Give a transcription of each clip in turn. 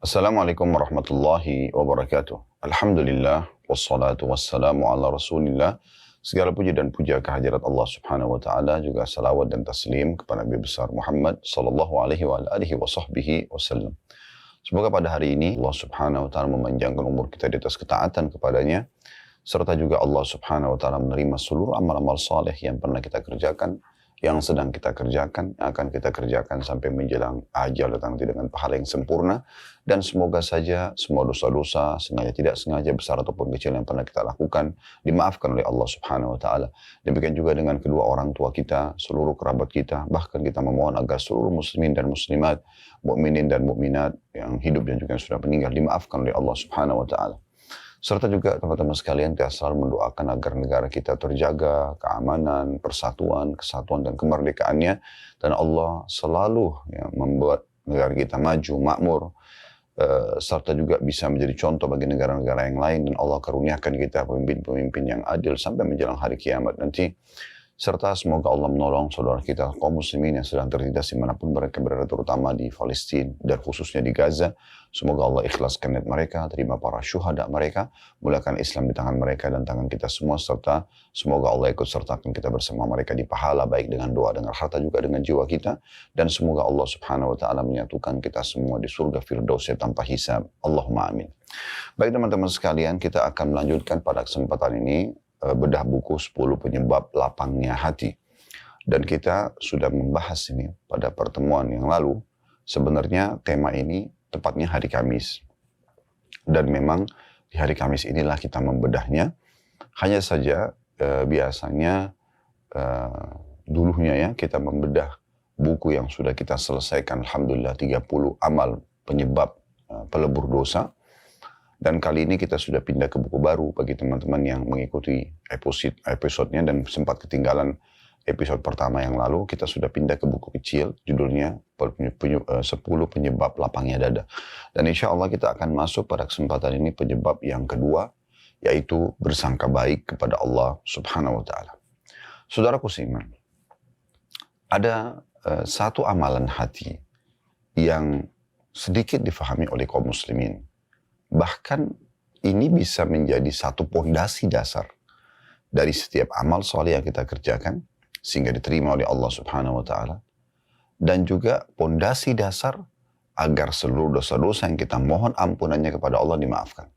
Assalamualaikum warahmatullahi wabarakatuh. Alhamdulillah, wassalatu wassalamu ala rasulillah. Segala puji dan puja kehadirat Allah subhanahu wa ta'ala, juga salawat dan taslim kepada Nabi besar Muhammad sallallahu alaihi wa alihi wa sahbihi wasallam. Semoga pada hari ini Allah subhanahu wa ta'ala memanjangkan umur kita di atas ketaatan kepadanya, serta juga Allah subhanahu wa ta'ala menerima seluruh amal-amal saleh yang pernah kita kerjakan, yang sedang kita kerjakan, yang akan kita kerjakan sampai menjelang ajal datang dengan pahala yang sempurna. Dan semoga saja semua dosa-dosa, sengaja tidak sengaja, besar ataupun kecil yang pernah kita lakukan, dimaafkan oleh Allah subhanahu wa ta'ala. Demikian juga dengan kedua orang tua kita, seluruh kerabat kita, bahkan kita memohon agar seluruh muslimin dan muslimat, mukminin dan mukminat yang hidup dan juga yang sudah meninggal, dimaafkan oleh Allah subhanahu wa ta'ala. Serta juga teman-teman sekalian, kita selalu mendoakan agar negara kita terjaga keamanan, persatuan, kesatuan, dan kemerdekaannya. Dan Allah selalu membuat negara kita maju, makmur, serta juga bisa menjadi contoh bagi negara-negara yang lain. Dan Allah karuniakan kita pemimpin-pemimpin yang adil sampai menjelang hari kiamat nanti. Serta semoga Allah menolong saudara kita kaum muslimin yang sedang tertindas dimanapun mereka berada, terutama di Palestina dan khususnya di Gaza. Semoga Allah ikhlaskan niat mereka, terima para syuhada mereka, mulakan Islam di tangan mereka dan tangan kita semua, serta semoga Allah ikut sertakan kita bersama mereka di pahala, baik dengan doa, dengan harta, juga dengan jiwa kita. Dan semoga Allah subhanahu wa ta'ala menyatukan kita semua di surga Firdausnya tanpa hisab. Allahumma amin. Baik teman-teman sekalian, kita akan melanjutkan pada kesempatan ini bedah buku 10 penyebab lapangnya hati. Dan kita sudah membahas ini pada pertemuan yang lalu. Sebenarnya tema ini tepatnya hari Kamis. Dan memang di hari Kamis inilah kita membedahnya. Hanya saja biasanya dulunya ya kita membedah buku yang sudah kita selesaikan. Alhamdulillah 30 amal penyebab pelebur dosa. Dan kali ini kita sudah pindah ke buku baru bagi teman-teman yang mengikuti episodenya dan sempat ketinggalan episode pertama yang lalu. Kita sudah pindah ke buku kecil, judulnya 10 penyebab lapangnya dada. Dan insya Allah kita akan masuk pada kesempatan ini penyebab yang kedua, yaitu bersangka baik kepada Allah subhanahu wa ta'ala. Saudaraku seiman, ada satu amalan hati yang sedikit difahami oleh kaum muslimin. Bahkan ini bisa menjadi satu pondasi dasar dari setiap amal soleh yang kita kerjakan sehingga diterima oleh Allah subhanahu wa ta'ala. Dan juga pondasi dasar agar seluruh dosa-dosa yang kita mohon ampunannya kepada Allah dimaafkan.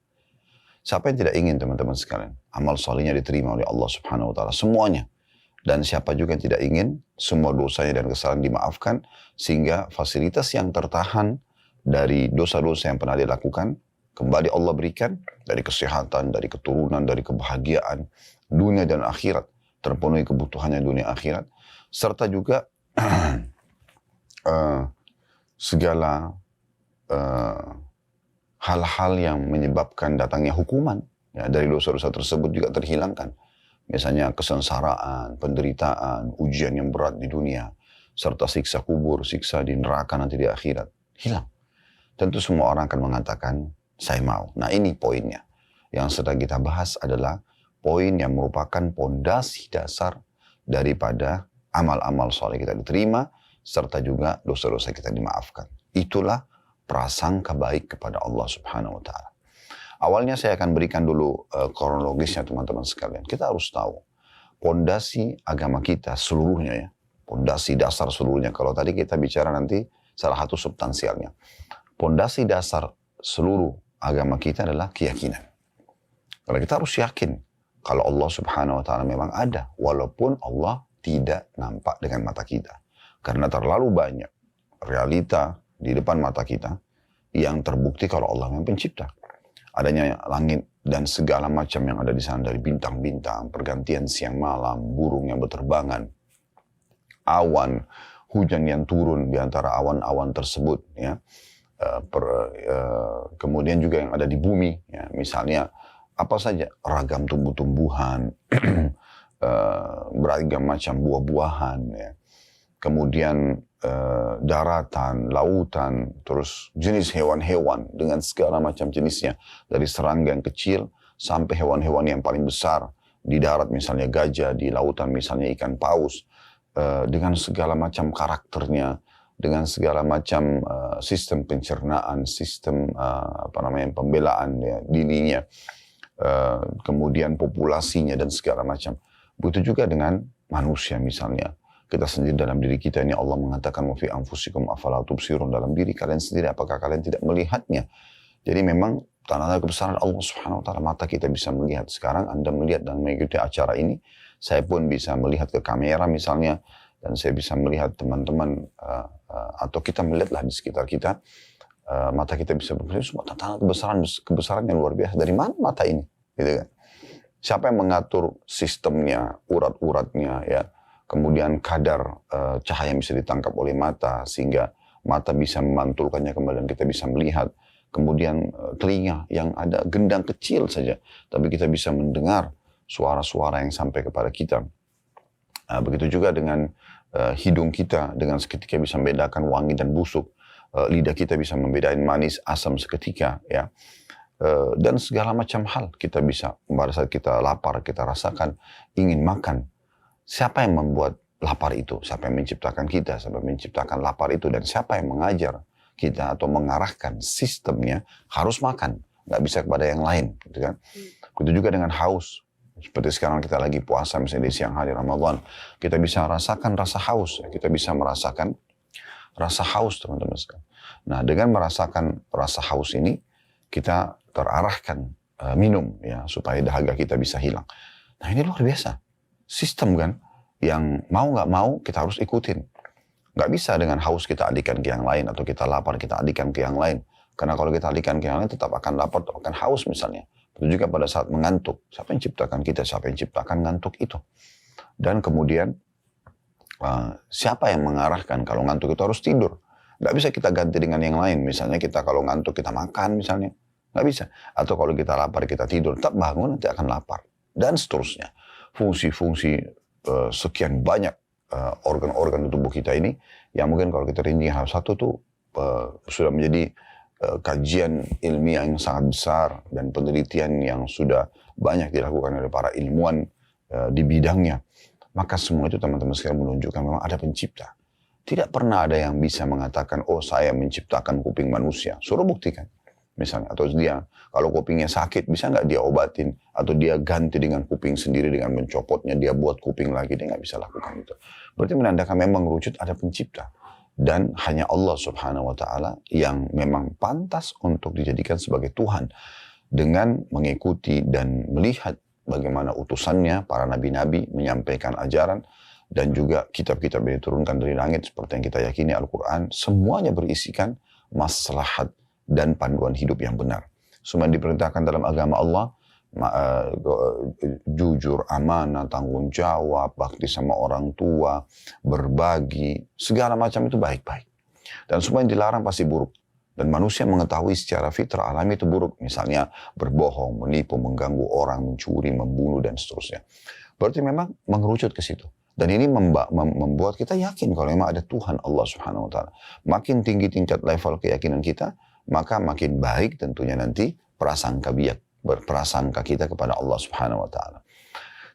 Siapa yang tidak ingin teman-teman sekalian amal solehnya diterima oleh Allah subhanahu wa ta'ala? Semuanya. Dan siapa juga yang tidak ingin semua dosanya dan kesalahan dimaafkan sehingga fasilitas yang tertahan dari dosa-dosa yang pernah dilakukan kembali Allah berikan, dari kesehatan, dari keturunan, dari kebahagiaan, dunia dan akhirat, terpenuhi kebutuhannya dunia akhirat, serta juga segala hal-hal yang menyebabkan datangnya hukuman ya, dari dosa-dosa tersebut juga terhilangkan. Misalnya kesengsaraan, penderitaan, ujian yang berat di dunia, serta siksa kubur, siksa di neraka nanti di akhirat, hilang. Tentu semua orang akan mengatakan, saya mau. Nah ini poinnya. Yang sedang kita bahas adalah poin yang merupakan pondasi dasar daripada amal-amal soleh kita diterima, serta juga dosa-dosa kita dimaafkan. Itulah prasangka baik kepada Allah subhanahu wa ta'ala. Awalnya saya akan berikan dulu kronologisnya teman-teman sekalian. Kita harus tahu pondasi agama kita seluruhnya ya. Pondasi dasar seluruhnya. Kalau tadi kita bicara nanti salah satu substansialnya. Pondasi dasar seluruh agama kita adalah keyakinan. Kalau kita harus yakin kalau Allah subhanahu wa ta'ala memang ada, walaupun Allah tidak nampak dengan mata kita. Karena terlalu banyak realita di depan mata kita yang terbukti kalau Allah yang pencipta. Adanya langit dan segala macam yang ada di sana, dari bintang-bintang, pergantian siang malam, burung yang berterbangan, awan, hujan yang turun di antara awan-awan tersebut ya. Kemudian juga yang ada di bumi ya, misalnya apa saja ragam tumbuh-tumbuhan beragam macam buah-buahan ya. Kemudian daratan, lautan, terus jenis hewan-hewan dengan segala macam jenisnya, dari serangga yang kecil sampai hewan-hewan yang paling besar di darat, misalnya gajah, di lautan misalnya ikan paus, dengan segala macam karakternya, dengan segala macam sistem pencernaan, sistem pembelaan ya, dirinya, kemudian populasinya dan segala macam. Begitu juga dengan manusia misalnya. Kita sendiri dalam diri kita ini Allah mengatakan wa fi anfusikum afala tubsirun, dalam diri kalian sendiri apakah kalian tidak melihatnya. Jadi memang tanda-tanda kebesaran Allah Subhanahu wa taala, mata kita bisa melihat. Sekarang Anda melihat dan mengikuti acara ini, saya pun bisa melihat ke kamera misalnya, dan saya bisa melihat teman-teman atau kita melihatlah di sekitar kita, mata kita bisa berpikir semua tanda kebesaran yang luar biasa. Dari mana mata ini? Gitu kan? Siapa yang mengatur sistemnya, urat-uratnya, ya, kemudian kadar cahaya yang bisa ditangkap oleh mata sehingga mata bisa memantulkannya kembali dan kita bisa melihat. Kemudian telinga yang ada gendang kecil saja, tapi kita bisa mendengar suara-suara yang sampai kepada kita. Begitu juga dengan hidung kita, dengan seketika bisa membedakan wangi dan busuk. Lidah kita bisa membedakan manis, asam seketika, ya. Dan segala macam hal kita bisa, pada saat kita lapar, kita rasakan ingin makan. Siapa yang membuat lapar itu? Siapa yang menciptakan kita? Siapa yang menciptakan lapar itu? Dan siapa yang mengajar kita atau mengarahkan sistemnya harus makan? Nggak bisa kepada yang lain, gitu kan? Begitu juga dengan haus. Seperti sekarang kita lagi puasa, misalnya di siang hari Ramadan, kita bisa rasakan rasa haus. Kita bisa merasakan rasa haus, teman-teman sekalian. Nah, dengan merasakan rasa haus ini, kita terarahkan minum, ya, supaya dahaga kita bisa hilang. Nah, ini luar biasa. Sistem kan, yang mau nggak mau kita harus ikutin. Nggak bisa dengan haus kita alihkan ke yang lain, atau kita lapar kita alihkan ke yang lain. Karena kalau kita alihkan ke yang lain, tetap akan lapar, tetap akan haus misalnya. Begitu juga pada saat mengantuk. Siapa yang ciptakan kita? Siapa yang ciptakan ngantuk itu? Dan kemudian, siapa yang mengarahkan kalau ngantuk itu harus tidur? Nggak bisa kita ganti dengan yang lain. Misalnya kita kalau ngantuk kita makan misalnya. Nggak bisa. Atau kalau kita lapar kita tidur. Tetap bangun nanti akan lapar. Dan seterusnya. Fungsi-fungsi sekian banyak organ-organ di tubuh kita ini, yang mungkin kalau kita rinci hal satu tuh sudah menjadi kajian ilmiah yang sangat besar dan penelitian yang sudah banyak dilakukan oleh para ilmuwan di bidangnya. Maka semua itu teman-teman sekalian menunjukkan memang ada pencipta. Tidak pernah ada yang bisa mengatakan, oh saya menciptakan kuping manusia. Suruh buktikan. Misalnya, atau dia kalau kupingnya sakit bisa nggak dia obatin, atau dia ganti dengan kuping sendiri dengan mencopotnya, dia buat kuping lagi, dia nggak bisa lakukan itu. Berarti menandakan memang wujud ada pencipta. Dan hanya Allah Subhanahu wa taala yang memang pantas untuk dijadikan sebagai Tuhan, dengan mengikuti dan melihat bagaimana utusannya para nabi-nabi menyampaikan ajaran, dan juga kitab-kitab yang diturunkan dari langit seperti yang kita yakini Al-Quran, semuanya berisikan maslahat dan panduan hidup yang benar. Semua yang diperintahkan dalam agama Allah, jujur, amanah, tanggung jawab, bakti sama orang tua, berbagi, segala macam itu baik-baik. Dan semua yang dilarang pasti buruk. Dan manusia mengetahui secara fitrah alami itu buruk. Misalnya berbohong, menipu, mengganggu orang, mencuri, membunuh, dan seterusnya. Berarti memang mengerucut ke situ. Dan ini membuat kita yakin kalau memang ada Tuhan Allah Subhanahu wa taala. Makin tinggi tingkat level keyakinan kita, maka makin baik tentunya nanti prasangka biak, berprasangka kita kepada Allah Subhanahu wa taala.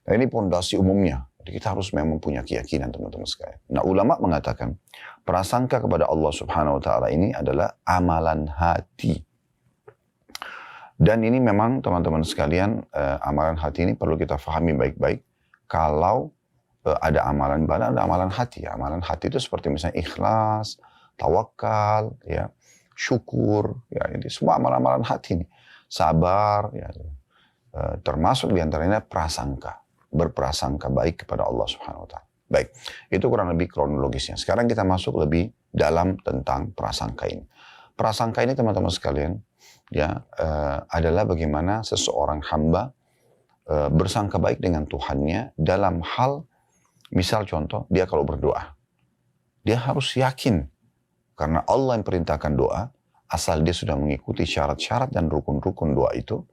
Nah, ini pondasi umumnya. Jadi kita harus memang punya keyakinan, teman-teman sekalian. Nah, ulama mengatakan prasangka kepada Allah Subhanahu wa taala ini adalah amalan hati. Dan ini memang teman-teman sekalian, amalan hati ini perlu kita fahami baik-baik. Kalau ada amalan badan, ada amalan hati. Amalan hati itu seperti misalnya ikhlas, tawakal, ya, syukur, ya, ini semua amalan-amalan hati ini. Sabar, ya, termasuk diantaranya prasangka, berprasangka baik kepada Allah Subhanahu wa taala. Baik, itu kurang lebih kronologisnya. Sekarang kita masuk lebih dalam tentang prasangka ini. Prasangka ini teman-teman sekalian, ya, adalah bagaimana seseorang hamba bersangka baik dengan Tuhannya dalam hal, misal contoh, dia kalau berdoa, dia harus yakin karena Allah yang perintahkan doa, asal dia sudah mengikuti syarat-syarat dan rukun-rukun doa itu,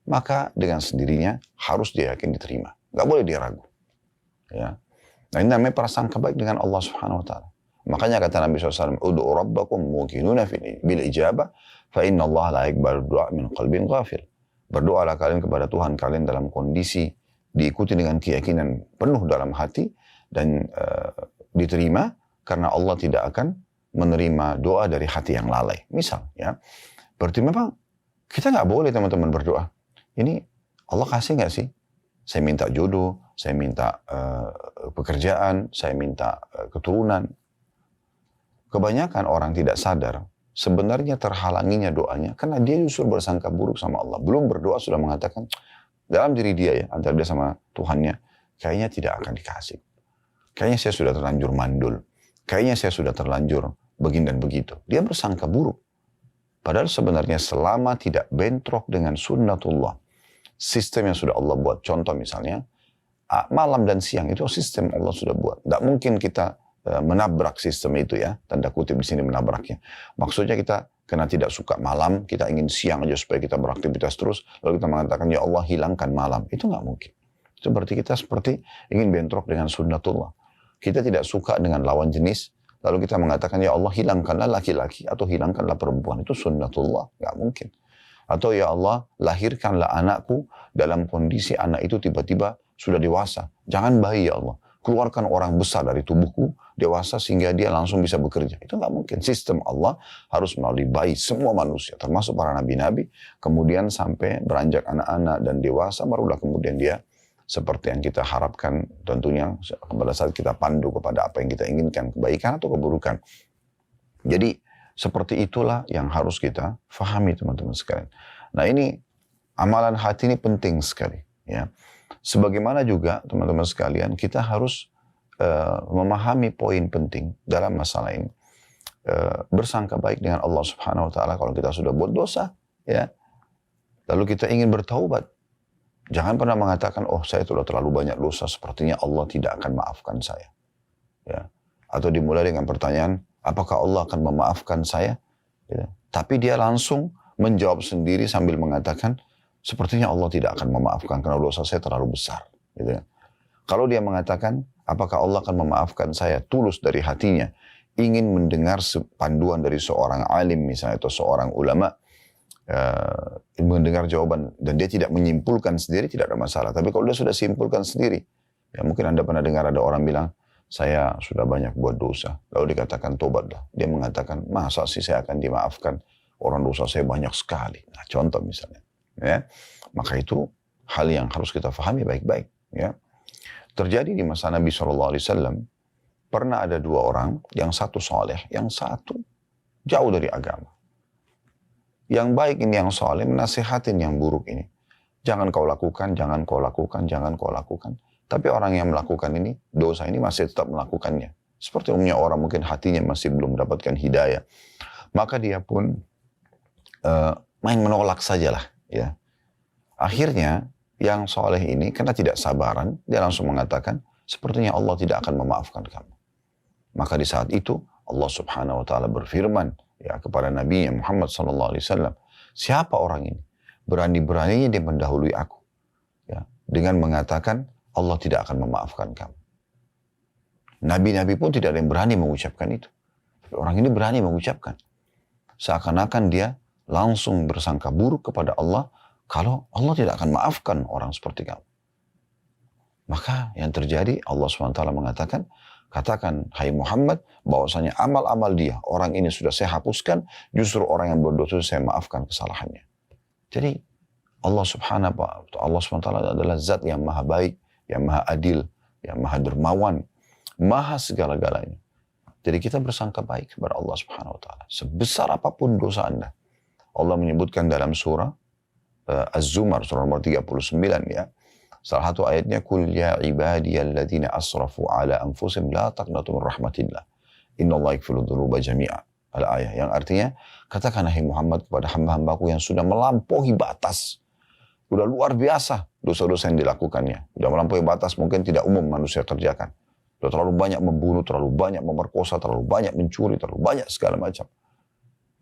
maka dengan sendirinya harus dia yakin diterima. Gak boleh dia ragu. Ya. Nah, ini namanya prasangka baik dengan Allah Subhanahu wa taala. Makanya kata Nabi SAW, "Ud'u rabbakum muqinuna bil ijabah, fa inna Allah la yaqbalu du'a min qalbin ghafil." Berdoalah kalian kepada Tuhan kalian dalam kondisi diikuti dengan keyakinan penuh dalam hati dan diterima, karena Allah tidak akan menerima doa dari hati yang lalai. Misal, ya, berarti memang kita nggak boleh teman-teman berdoa. Ini Allah kasih nggak sih? Saya minta jodoh, saya minta pekerjaan, saya minta keturunan. Kebanyakan orang tidak sadar, sebenarnya terhalanginya doanya, karena dia justru bersangka buruk sama Allah. Belum berdoa sudah mengatakan, dalam diri dia ya, antara dia sama Tuhannya, kayaknya tidak akan dikasih. Kayaknya saya sudah terlanjur mandul. Kayaknya saya sudah terlanjur begini dan begitu. Dia bersangka buruk. Padahal sebenarnya selama tidak bentrok dengan sunnatullah, sistem yang sudah Allah buat. Contoh misalnya, malam dan siang itu sistem Allah sudah buat. Tidak mungkin kita menabrak sistem itu ya. Tanda kutip di sini menabraknya. Maksudnya kita karena tidak suka malam, kita ingin siang aja supaya kita beraktivitas terus. Lalu kita mengatakan, ya Allah hilangkan malam. Itu nggak mungkin. Itu berarti kita seperti ingin bentrok dengan sunnatullah. Kita tidak suka dengan lawan jenis, lalu kita mengatakan, ya Allah hilangkanlah laki-laki atau hilangkanlah perempuan. Itu sunnatullah, nggak mungkin. Atau ya Allah lahirkanlah anakku dalam kondisi anak itu tiba-tiba sudah dewasa. Jangan bayi ya Allah. Keluarkan orang besar dari tubuhku, dewasa sehingga dia langsung bisa bekerja. Itu nggak mungkin. Sistem Allah harus melalui bayi semua manusia, termasuk para nabi-nabi, kemudian sampai beranjak anak-anak dan dewasa, barulah kemudian dia seperti yang kita harapkan tentunya pada saat kita pandu kepada apa yang kita inginkan, kebaikan atau keburukan. Jadi seperti itulah yang harus kita fahami teman-teman sekalian. Nah ini amalan hati ini penting sekali. Ya. Sebagaimana juga teman-teman sekalian kita harus memahami poin penting dalam masalah ini. Bersangka baik dengan Allah Subhanahu Wa Taala kalau kita sudah buat dosa. Ya. Lalu kita ingin bertaubat. Jangan pernah mengatakan, oh saya sudah terlalu banyak dosa, sepertinya Allah tidak akan maafkan saya. Ya. Atau dimulai dengan pertanyaan, apakah Allah akan memaafkan saya? Ya. Tapi dia langsung menjawab sendiri sambil mengatakan, sepertinya Allah tidak akan memaafkan karena dosa saya terlalu besar. Gitu. Kalau dia mengatakan, apakah Allah akan memaafkan saya tulus dari hatinya, ingin mendengar panduan dari seorang alim misalnya atau seorang ulama, mendengar jawaban dan dia tidak menyimpulkan sendiri, tidak ada masalah. Tapi kalau dia sudah simpulkan sendiri, ya mungkin Anda pernah dengar ada orang bilang, saya sudah banyak buat dosa. Lalu dikatakan tobatlah. Dia mengatakan, masa sih saya akan dimaafkan? Orang dosa saya banyak sekali. Nah, contoh misalnya. Ya. Maka itu hal yang harus kita fahami baik-baik. Ya. Terjadi di masa Nabi SAW, pernah ada dua orang, yang satu soleh, yang satu jauh dari agama. Yang baik ini yang soleh menasihatin yang buruk ini. Jangan kau lakukan, jangan kau lakukan, jangan kau lakukan. Tapi orang yang melakukan ini, dosa ini masih tetap melakukannya. Seperti umumnya orang mungkin hatinya masih belum mendapatkan hidayah. Maka dia pun main menolak sajalah. Ya. Akhirnya yang soleh ini karena tidak sabaran, dia langsung mengatakan, sepertinya Allah tidak akan memaafkan kamu. Maka di saat itu Allah Subhanahu Wa Taala berfirman, ya kepada Nabi Muhammad SAW, siapa orang ini? Berani-beraninya dia mendahului aku, ya, dengan mengatakan Allah tidak akan memaafkan kamu. Nabi-nabi pun tidak ada yang berani mengucapkan itu. Tapi orang ini berani mengucapkan. Seakan-akan dia langsung bersangka buruk kepada Allah kalau Allah tidak akan maafkan orang seperti kamu. Maka yang terjadi Allah SWT mengatakan, katakan, hai Muhammad, bahwasanya amal-amal dia, orang ini sudah saya hapuskan, justru orang yang berdosa saya maafkan kesalahannya. Jadi Allah SWT adalah zat yang maha baik, yang maha adil, yang maha dermawan, maha segala-galanya. Jadi kita bersangka baik kepada Allah SWT. Sebesar apapun dosa Anda. Allah menyebutkan dalam surah Az-Zumar, surah nomor 39 ya. Salah satu ayatnya, Kul ya ibadiyalladzina asrafu ala anfusihim la taqnatu min rahmatillah. Innallaha yaghfiru dzunuba jami'a. Al-ayah yang artinya, katakan hai Muhammad kepada hamba-hambaku yang sudah melampaui batas. Sudah luar biasa dosa-dosa yang dilakukannya. Sudah melampaui batas mungkin tidak umum manusia kerjakan. Sudah terlalu banyak membunuh, terlalu banyak memerkosa, terlalu banyak mencuri, terlalu banyak segala macam.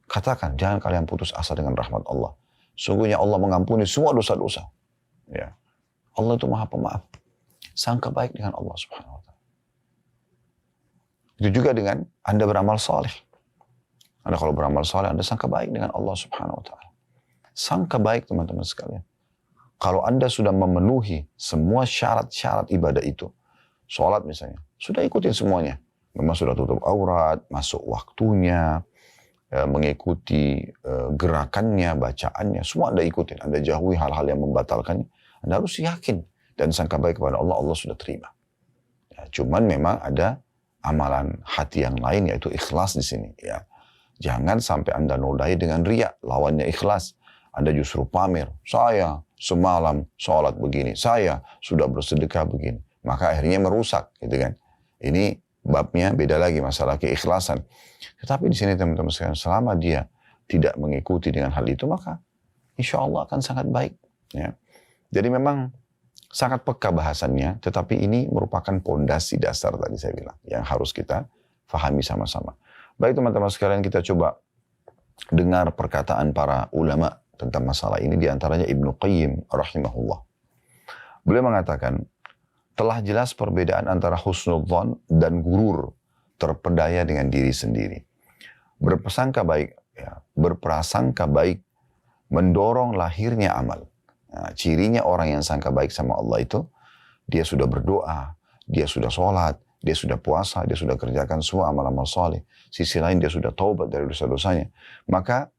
Katakan, jangan kalian putus asa dengan rahmat Allah. Sungguhnya Allah mengampuni semua dosa-dosa. Ya. Allah itu maha pemaaf. Sangka baik dengan Allah Subhanahu Wa Taala. Itu juga dengan Anda beramal saleh. Anda kalau beramal saleh, Anda sangka baik dengan Allah Subhanahu Wa Taala. Sangka baik teman-teman sekalian. Kalau Anda sudah memenuhi semua syarat-syarat ibadah itu, sholat misalnya, sudah ikutin semuanya. Memang sudah tutup aurat, masuk waktunya, mengikuti gerakannya, bacaannya, semua Anda ikutin. Anda jauhi hal-hal yang membatalkannya. Anda harus yakin dan sangka baik kepada Allah, Allah sudah terima. Ya, cuman memang ada amalan hati yang lain, yaitu ikhlas di sini. Ya, jangan sampai Anda nodai dengan riya, lawannya ikhlas. Anda justru pamer, saya semalam sholat begini, saya sudah bersedekah begini. Maka akhirnya merusak, gitu kan. Ini babnya beda lagi, masalah keikhlasan. Tetapi di sini teman-teman sekalian, selama dia tidak mengikuti dengan hal itu, maka insya Allah akan sangat baik. Ya. Jadi memang sangat peka bahasannya, tetapi ini merupakan pondasi dasar tadi saya bilang, yang harus kita fahami sama-sama. Baik teman-teman sekalian, kita coba dengar perkataan para ulama tentang masalah ini, diantaranya Ibnu Qayyim rahimahullah. Beliau mengatakan, telah jelas perbedaan antara husnudzon dan gurur, terpedaya dengan diri sendiri. Berprasangka baik, ya, berprasangka baik mendorong lahirnya amal. Nah, cirinya orang yang sangka baik sama Allah itu, dia sudah berdoa, dia sudah sholat, dia sudah puasa, dia sudah kerjakan semua amal-amal saleh. Sisi lain dia sudah taubat dari dosa-dosanya. Maka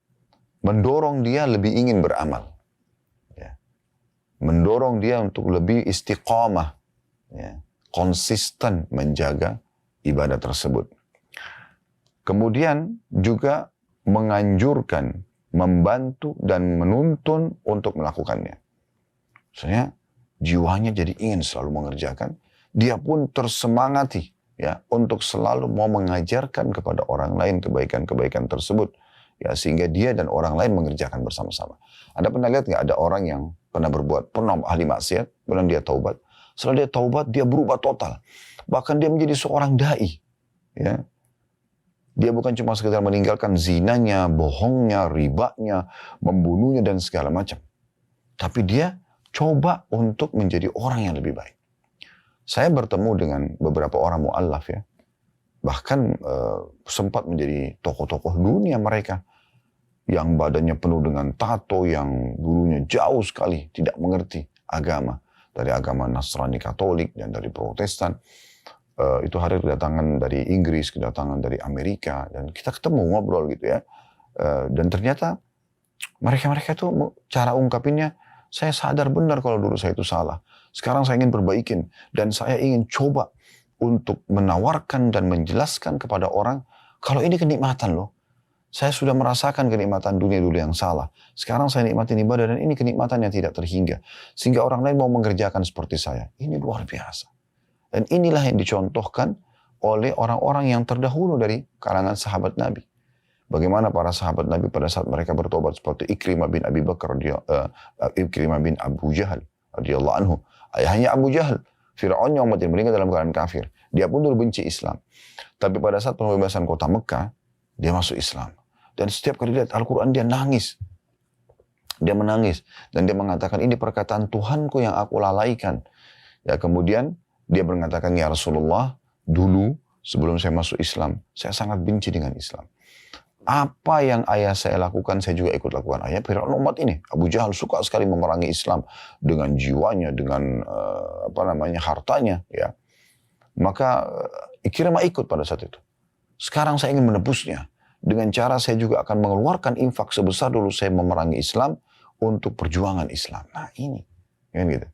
mendorong dia lebih ingin beramal. Ya. Mendorong dia untuk lebih istiqamah. Ya. Konsisten menjaga ibadah tersebut. Kemudian juga menganjurkan, membantu dan menuntun untuk melakukannya. Misalnya jiwanya jadi ingin selalu mengerjakan, dia pun tersemangati ya untuk selalu mau mengajarkan kepada orang lain kebaikan-kebaikan tersebut, ya sehingga dia dan orang lain mengerjakan bersama-sama. Anda pernah lihat nggak ada orang yang pernah ahli maksiat, kemudian dia taubat. Setelah dia taubat, dia berubah total. Bahkan dia menjadi seorang dai. Ya. Dia bukan cuma sekedar meninggalkan zinanya, bohongnya, ribanya, membunuhnya dan segala macam. Tapi dia coba untuk menjadi orang yang lebih baik. Saya bertemu dengan beberapa orang mu'allaf ya. Bahkan sempat menjadi tokoh-tokoh dunia mereka. Yang badannya penuh dengan tato, yang dulunya jauh sekali tidak mengerti agama. Dari agama Nasrani Katolik dan dari Protestan. Itu hari kedatangan dari Inggris, kedatangan dari Amerika. Dan kita ketemu ngobrol gitu ya. Dan ternyata mereka-mereka itu cara ungkapinnya, saya sadar benar kalau dulu saya itu salah. Sekarang saya ingin perbaikin. Dan saya ingin coba untuk menawarkan dan menjelaskan kepada orang, kalau ini kenikmatan loh. Saya sudah merasakan kenikmatan dunia dulu yang salah. Sekarang saya nikmatin ibadah dan ini kenikmatan yang tidak terhingga. Sehingga orang lain mau mengerjakan seperti saya. Ini luar biasa. Dan inilah yang dicontohkan oleh orang-orang yang terdahulu dari kalangan sahabat Nabi. Bagaimana para sahabat Nabi pada saat mereka bertobat seperti Ikrimah bin Abi Bakar, Ikrimah bin Abu Jahal radhiyallahu anhu. Ayahnya Abu Jahal, Fir'aun yang umat yang meninggal dalam keadaan kafir. Dia pun dulu benci Islam. Tapi pada saat pembebasan kota Mekah, dia masuk Islam. Dan setiap kali lihat Al-Quran dia nangis. Dia menangis. Dan dia mengatakan, ini perkataan Tuhanku yang aku lalaikan. Ya, kemudian dia mengatakan, ya Rasulullah, dulu sebelum saya masuk Islam, saya sangat benci dengan Islam. Apa yang ayah saya lakukan, saya juga ikut lakukan. Ayah Fir'aun umat ini, Abu Jahal suka sekali memerangi Islam dengan jiwanya, dengan hartanya. Ya. Maka Ikrimah ikut pada saat itu. Sekarang saya ingin menebusnya. Dengan cara saya juga akan mengeluarkan infak sebesar dulu saya memerangi Islam untuk perjuangan Islam. Nah ini. Kan gitu.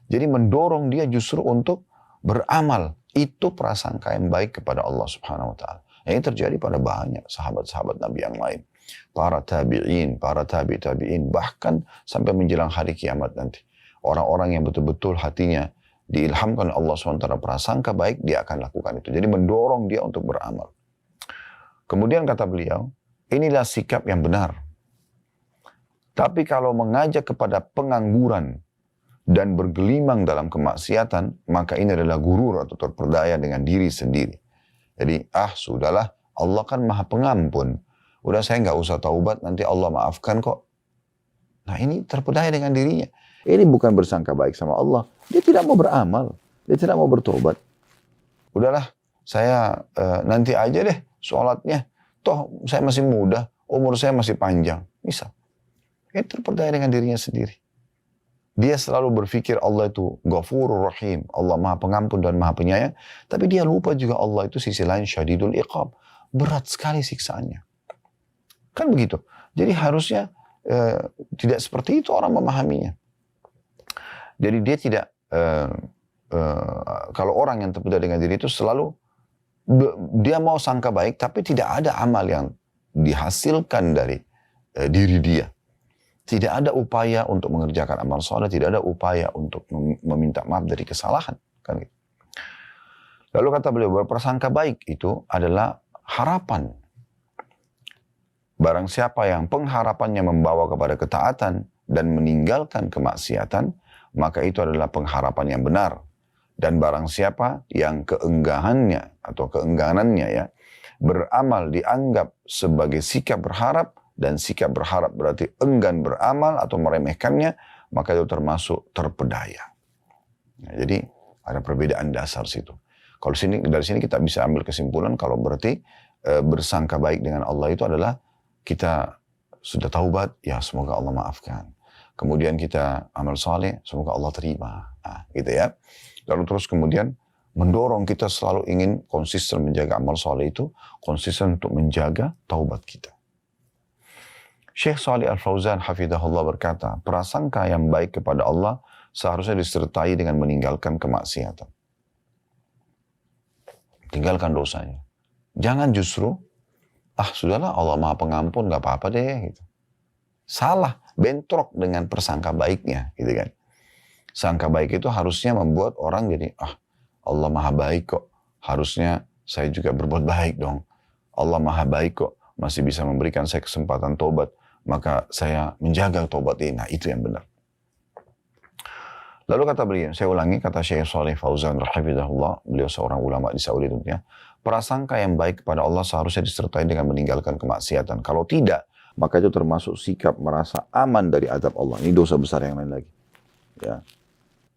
Jadi mendorong dia justru untuk beramal. Itu prasangka yang baik kepada Allah Subhanahu wa Ta'ala. Ini terjadi pada banyak sahabat-sahabat Nabi yang lain. Para tabi'in, para tabi'in, bahkan sampai menjelang hari kiamat nanti. Orang-orang yang betul-betul hatinya diilhamkan Allah SWT prasangka baik, dia akan lakukan itu. Jadi mendorong dia untuk beramal. Kemudian kata beliau, inilah sikap yang benar. Tapi kalau mengajak kepada pengangguran dan bergelimang dalam kemaksiatan, maka ini adalah gurur atau terperdaya dengan diri sendiri. Jadi, sudahlah, Allah kan maha pengampun. Udah saya nggak usah taubat, nanti Allah maafkan kok. Nah ini terpedaya dengan dirinya. Ini bukan bersangka baik sama Allah. Dia tidak mau beramal. Dia tidak mau bertobat. Udahlah, saya nanti aja deh sholatnya. Toh saya masih muda, umur saya masih panjang. Misal. Ini terpedaya dengan dirinya sendiri. Dia selalu berpikir Allah itu Ghafurur Rahim, Allah Maha Pengampun dan Maha Penyayang, tapi dia lupa juga Allah itu sisi lain Syadidul Iqab, berat sekali siksaannya. Kan begitu. Jadi harusnya tidak seperti itu orang memahaminya. Jadi dia tidak, kalau orang yang terpedaya dengan diri itu selalu, dia mau sangka baik, tapi tidak ada amal yang dihasilkan dari diri dia. Tidak ada upaya untuk mengerjakan amal soleh, tidak ada upaya untuk meminta maaf dari kesalahan. Kan gitu. Lalu kata beliau, berprasangka baik itu adalah harapan. Barang siapa yang pengharapannya membawa kepada ketaatan dan meninggalkan kemaksiatan, maka itu adalah pengharapan yang benar. Dan barang siapa yang keengganannya atau keengganannya ya, beramal dianggap sebagai sikap berharap, dan sikap berharap berarti enggan beramal atau meremehkannya, maka itu termasuk terpedaya. Nah, jadi ada perbedaan dasar situ. Kalau dari sini kita bisa ambil kesimpulan kalau berarti bersangka baik dengan Allah itu adalah kita sudah taubat, ya semoga Allah maafkan. Kemudian kita amal saleh, semoga Allah terima. Nah, gitu ya. Lalu terus kemudian mendorong kita selalu ingin konsisten menjaga amal saleh itu, konsisten untuk menjaga taubat kita. Syekh Shalih Al-Fauzan hafizahullah berkata, prasangka yang baik kepada Allah seharusnya disertai dengan meninggalkan kemaksiatan. Tinggalkan dosanya. Jangan justru, sudahlah Allah Maha Pengampun, gak apa-apa deh. Gitu. Salah, bentrok dengan persangka baiknya. Gitu kan. Sangka baik itu harusnya membuat orang jadi, Allah Maha Baik kok. Harusnya saya juga berbuat baik dong. Allah Maha Baik kok. Masih bisa memberikan saya kesempatan tobat. Maka saya menjaga tobat ini. Nah, itu yang benar. Lalu kata beliau, saya ulangi kata Syekh Shalih Fauzan rahimahullah, beliau seorang ulama di Saudi tentunya, prasangka yang baik kepada Allah seharusnya disertai dengan meninggalkan kemaksiatan. Kalau tidak, maka itu termasuk sikap merasa aman dari azab Allah. Ini dosa besar yang lain lagi. Ya.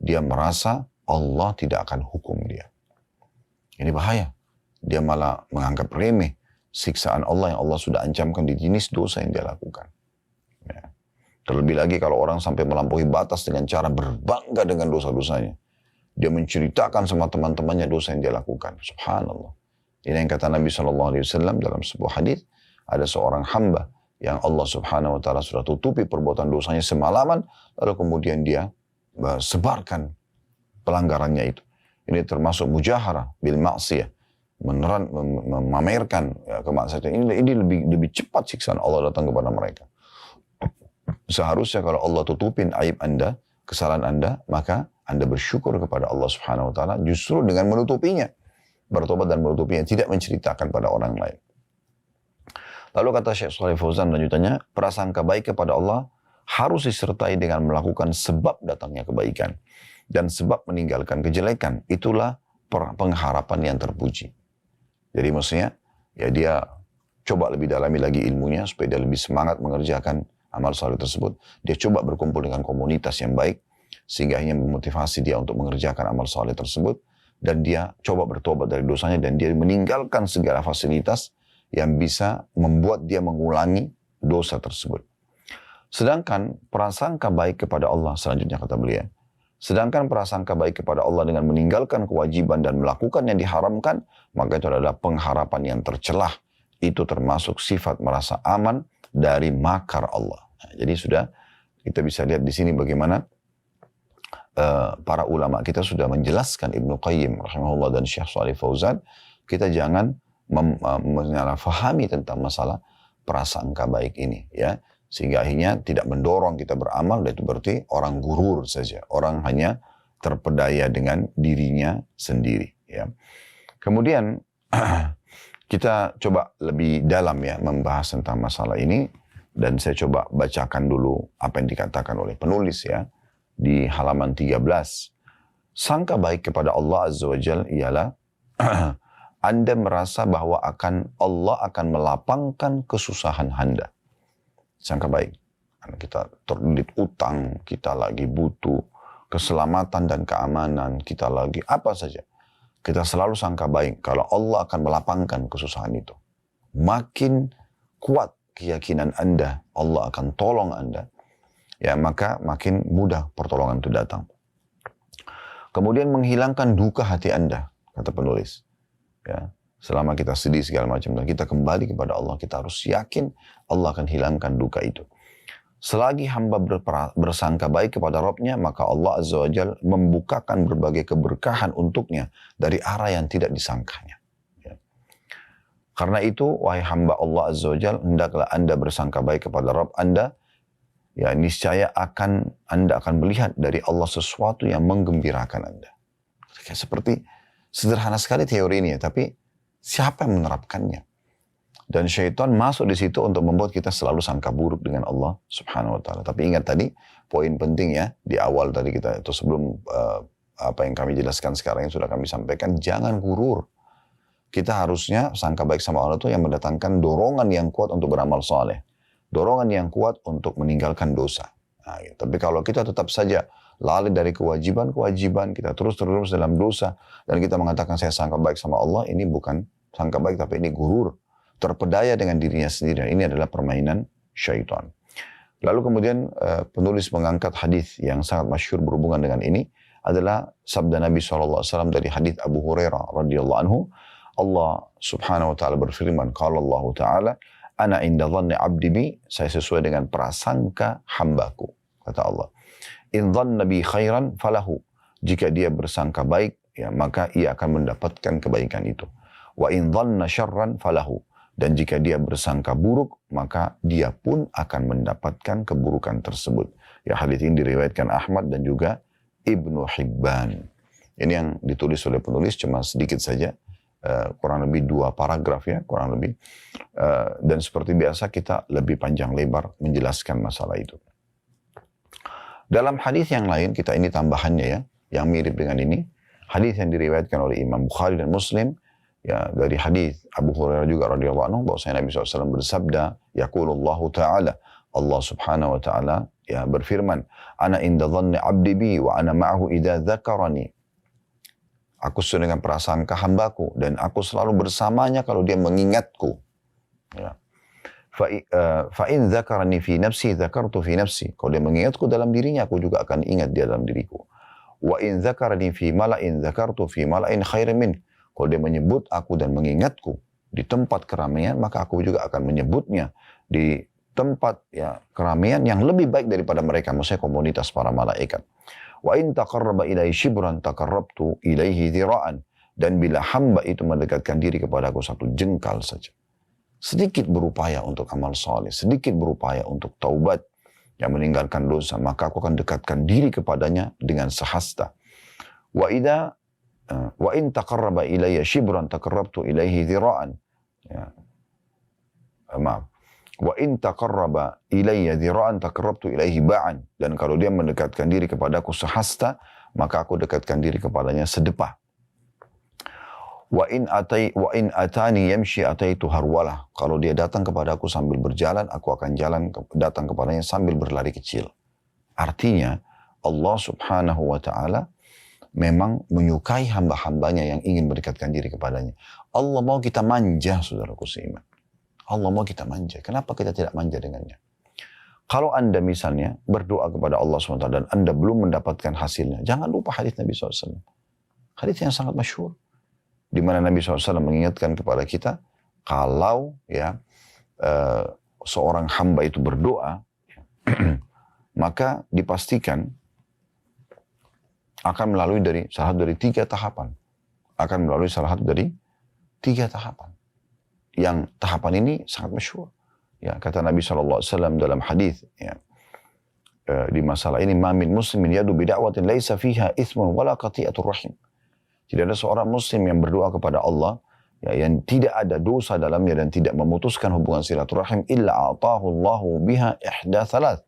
Dia merasa Allah tidak akan hukum dia. Ini bahaya. Dia malah menganggap remeh siksaan Allah yang Allah sudah ancamkan di jenis dosa yang dia lakukan. Ya. Terlebih lagi kalau orang sampai melampaui batas dengan cara berbangga dengan dosa-dosanya. Dia menceritakan sama teman-temannya dosa yang dia lakukan. Subhanallah. Ini yang kata Nabi SAW dalam sebuah hadis, ada seorang hamba yang Allah Subhanahu Wa Taala sudah tutupi perbuatan dosanya semalaman, lalu kemudian dia sebarkan pelanggarannya itu. Ini termasuk mujaharah bil maksiyah. Memamerkan kemaksiatan ini lebih cepat siksaan Allah datang kepada mereka. Seharusnya kalau Allah tutupin aib Anda, kesalahan Anda, maka Anda bersyukur kepada Allah Subhanahu Wa Taala justru dengan menutupinya, bertobat dan menutupinya, tidak menceritakan pada orang lain. Lalu kata Syekh Shalih Fauzan lanjutannya, prasangka baik kepada Allah harus disertai dengan melakukan sebab datangnya kebaikan dan sebab meninggalkan kejelekan. Itulah pengharapan yang terpuji. Jadi maksudnya, ya dia coba lebih dalami lagi ilmunya supaya dia lebih semangat mengerjakan amal saleh tersebut. Dia coba berkumpul dengan komunitas yang baik sehingga hanya memotivasi dia untuk mengerjakan amal saleh tersebut, dan dia coba bertobat dari dosanya dan dia meninggalkan segala fasilitas yang bisa membuat dia mengulangi dosa tersebut. Sedangkan prasangka baik kepada Allah, selanjutnya kata beliau, sedangkan prasangka baik kepada Allah dengan meninggalkan kewajiban dan melakukan yang diharamkan, maka itu adalah pengharapan yang tercelah. Itu termasuk sifat merasa aman dari makar Allah. Nah, jadi sudah kita bisa lihat di sini bagaimana para ulama kita sudah menjelaskan, Ibnu Qayyim rahimahullah dan Syekh Shalih Fauzan, kita jangan menyalahfahami tentang masalah prasangka baik ini, ya, sehingga akhirnya tidak mendorong kita beramal. Dan itu berarti orang gurur saja, orang hanya terpedaya dengan dirinya sendiri, ya. Kemudian kita coba lebih dalam ya membahas tentang masalah ini, dan saya coba bacakan dulu apa yang dikatakan oleh penulis ya di halaman 13. Sangka baik kepada Allah Azza wa Jalla ialah Anda merasa bahwa Allah akan melapangkan kesusahan Anda. Sangka baik. Karena kita terlilit utang, kita lagi butuh keselamatan dan keamanan, kita lagi apa saja. Kita selalu sangka baik kalau Allah akan melapangkan kesusahan itu. Makin kuat keyakinan Anda, Allah akan tolong Anda. ya maka makin mudah pertolongan itu datang. Kemudian menghilangkan duka hati Anda, kata penulis. Ya, selama kita sedih segala macam dan kita kembali kepada Allah, kita harus yakin Allah akan hilangkan duka itu. Selagi hamba bersangka baik kepada Rabb-Nya, maka Allah Azza wa Jalla membukakan berbagai keberkahan untuknya dari arah yang tidak disangkanya. Ya. Karena itu, wahai hamba Allah Azza wa Jalla, hendaklah Anda bersangka baik kepada Rabb Anda, ya niscaya Anda akan melihat dari Allah sesuatu yang menggembirakan Anda. Seperti sederhana sekali teori ini ya, tapi siapa yang menerapkannya? Dan syaitan masuk di situ untuk membuat kita selalu sangka buruk dengan Allah Subhanahu wa taala. Tapi ingat tadi poin penting ya di awal tadi kita itu sebelum apa yang kami jelaskan sekarang yang sudah kami sampaikan, jangan gurur. Kita harusnya sangka baik sama Allah itu yang mendatangkan dorongan yang kuat untuk beramal saleh. Dorongan yang kuat untuk meninggalkan dosa. Nah, gitu. Tapi kalau kita tetap saja lalai dari kewajiban-kewajiban, kita terus-terus dalam dosa, dan kita mengatakan saya sangka baik sama Allah, ini bukan sangka baik, tapi ini gurur. Terpedaya dengan dirinya sendiri, dan ini adalah permainan syaitan. Lalu kemudian penulis mengangkat hadis yang sangat masyhur berhubungan dengan ini, adalah sabda Nabi SAW dari hadis Abu Hurairah radhiyallahu anhu. Allah Subhanahu wa taala berfirman, qala Allah taala, ana inda dhanni 'abdi bi, saya sesuai dengan prasangka hambaku, kata Allah. In dhanna bi khairan falahu, jika dia bersangka baik, ya maka ia akan mendapatkan kebaikan itu. Wa in dhanna syarran falahu, dan jika dia bersangka buruk, maka dia pun akan mendapatkan keburukan tersebut. Ya, hadis ini diriwayatkan Ahmad dan juga Ibnu Hibban. Ini yang ditulis oleh penulis cuma sedikit saja, kurang lebih 2 paragraf ya, kurang lebih. Dan seperti biasa kita lebih panjang lebar menjelaskan masalah itu. Dalam hadis yang lain, kita ini tambahannya ya, yang mirip dengan ini. Hadis yang diriwayatkan oleh Imam Bukhari dan Muslim, ya dari hadis Abu Hurairah juga radhiyallahu anhu, bahwasanya Nabi SAW bersabda, yaqulullahu ta'ala, Allah Subhanahu wa ta'ala ya berfirman, ana inda dhanni 'abdi bi wa ana ma'ahu idza dzakarani. Aku sesuai dengan prasangka hambaku dan aku selalu bersamanya kalau dia mengingatku. Ya. Fa in dzakarani fi nafsi dzakartu fi nafsi. Kalau dia mengingatku dalam dirinya, aku juga akan ingat dia dalam diriku. Wa in dzakarani fi mala'in dzakartu fi mala'in khairin min. Kalau dia menyebut aku dan mengingatku di tempat keramaian, maka aku juga akan menyebutnya di tempat ya keramaian yang lebih baik daripada mereka, maksudnya komunitas para malaikat. Wa in taqarraba ilaihi shibran taqarrabtu ilaihi dhira'an. Dan bila hamba itu mendekatkan diri kepadaku 1 jengkal saja, sedikit berupaya untuk amal saleh, sedikit berupaya untuk taubat, yang meninggalkan dosa, maka aku akan dekatkan diri kepadanya dengan sehasta. Wa in taqarraba ilayya shibran taqarrabtu ilaihi dhira'an. Ya. Maaf. Wa in taqarraba ilayya dhira'an taqarrabtu ilaihi ba'an. Dan kalau dia mendekatkan diri kepadaku sehasta, maka aku dekatkan diri kepadanya sedepah. Wa in atani yamshi ataitu harwalah. Kalau dia datang kepadaku sambil berjalan, aku akan datang kepadanya sambil berlari kecil. Artinya Allah Subhanahu wa ta'ala memang menyukai hamba-hambanya yang ingin mendekatkan diri kepadanya. Allah mau kita manja, saudaraku seiman. Allah mau kita manja. Kenapa kita tidak manja dengannya? Kalau Anda misalnya berdoa kepada Allah SWT dan Anda belum mendapatkan hasilnya, jangan lupa hadis Nabi SAW. Hadis yang sangat masyhur, di mana Nabi SAW mengingatkan kepada kita, kalau ya seorang hamba itu berdoa, maka dipastikan akan melalui salah satu dari 3 tahapan. Akan melalui salah satu dari 3 tahapan. Yang tahapan ini sangat masyhur. Ya, kata Nabi SAW dalam hadis ya, di masalah ini, ma min muslimin yadu bida'watin laisa fiha ithmun wala qati'atur rahim. Tidak ada seorang muslim yang berdoa kepada Allah ya, yang tidak ada dosa dalamnya dan tidak memutuskan hubungan silaturahim, illa a'tahu Allahu biha ihda thalath.